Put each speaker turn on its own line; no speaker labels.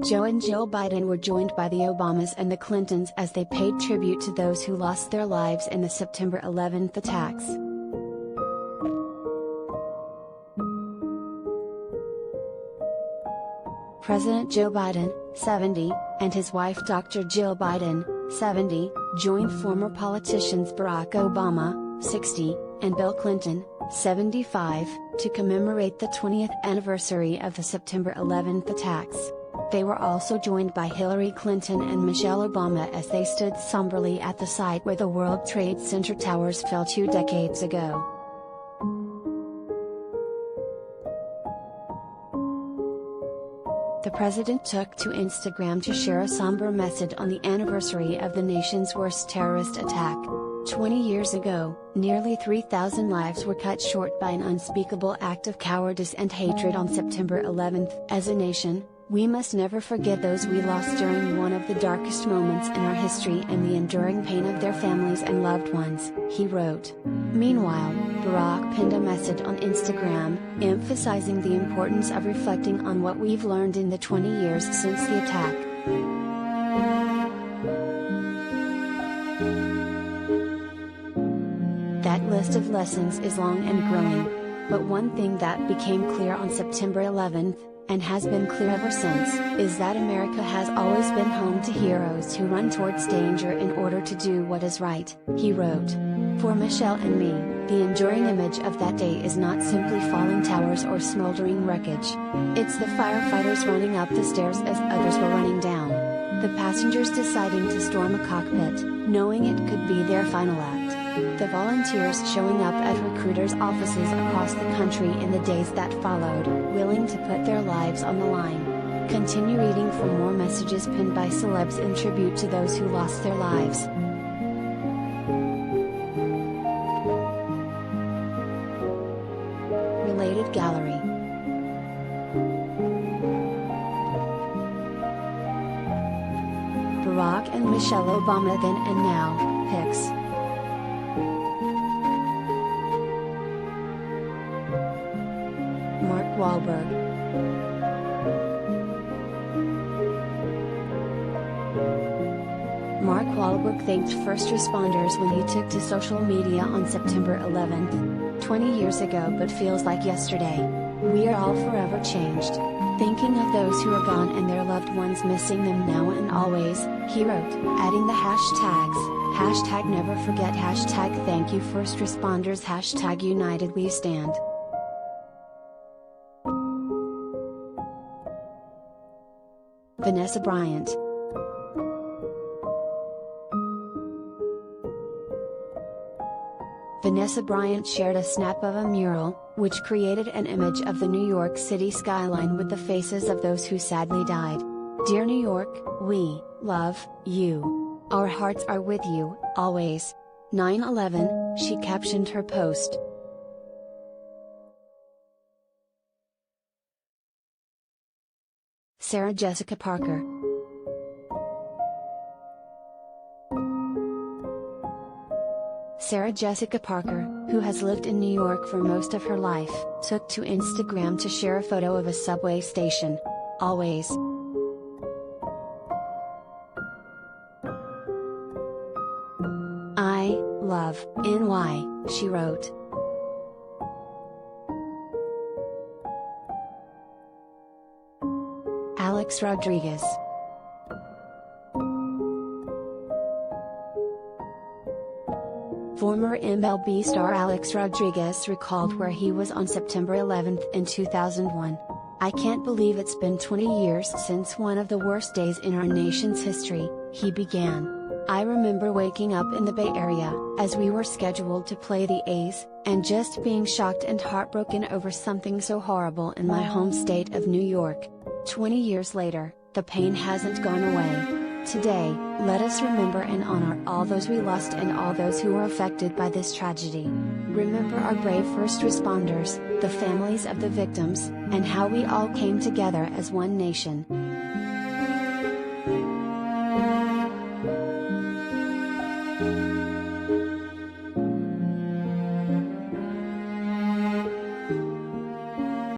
Joe and Jill Biden were joined by the Obamas and the Clintons as they paid tribute to those who lost their lives in the September 11th attacks. President Joe Biden, 70, and his wife Dr. Jill Biden, 70, joined former politicians Barack Obama, 60, and Bill Clinton, 75, to commemorate the 20th anniversary of the September 11th attacks. They were also joined by Hillary Clinton and Michelle Obama as they stood somberly at the site where the World Trade Center towers fell 2 decades ago. The president took to Instagram to share a somber message on the anniversary of the nation's worst terrorist attack. 20 years ago, nearly 3,000 lives were cut short by an unspeakable act of cowardice and hatred on September 11th. As a nation, we must never forget those we lost during one of the darkest moments in our history and the enduring pain of their families and loved ones, he wrote. Meanwhile, Barack penned a message on Instagram, emphasizing the importance of reflecting on what we've learned in the 20 years since the attack. That list of lessons is long and growing. But one thing that became clear on September 11th, and has been clear ever since, is that America has always been home to heroes who run towards danger in order to do what is right, he wrote. For Michelle and me, the enduring image of that day is not simply falling towers or smoldering wreckage. It's the firefighters running up the stairs as others were running down. The passengers deciding to storm a cockpit, knowing it could be their final act. The volunteers showing up at recruiters' offices across the country in the days that followed, willing to put their lives on the line. Continue reading for more messages pinned by celebs in tribute to those who lost their lives. Related gallery. Barack and Michelle Obama then and now, pics. Mark Wahlberg. Mark Wahlberg thanked first responders when he took to social media on September 11th. 20 years ago but feels like yesterday. We are all forever changed. Thinking of those who are gone and their loved ones, missing them now and always, he wrote, adding the hashtags, hashtag never forget, hashtag thank you first responders, hashtag united we stand. Vanessa Bryant. Vanessa Bryant shared a snap of a mural, which created an image of the New York City skyline with the faces of those who sadly died. Dear New York, we love you. Our hearts are with you, always. 9/11, she captioned her post. Sarah Jessica Parker. Sarah Jessica Parker, who has lived in New York for most of her life, took to Instagram to share a photo of a subway station. Always. I love NY, she wrote. Alex Rodriguez. Former MLB star Alex Rodriguez recalled where he was on September 11th in 2001. I can't believe it's been 20 years since one of the worst days in our nation's history, he began. I remember waking up in the Bay Area, as we were scheduled to play the A's, and just being shocked and heartbroken over something so horrible in my home state of New York. 20 years later, the pain hasn't gone away. Today, let us remember and honor all those we lost and all those who were affected by this tragedy. Remember our brave first responders, the families of the victims, and how we all came together as one nation.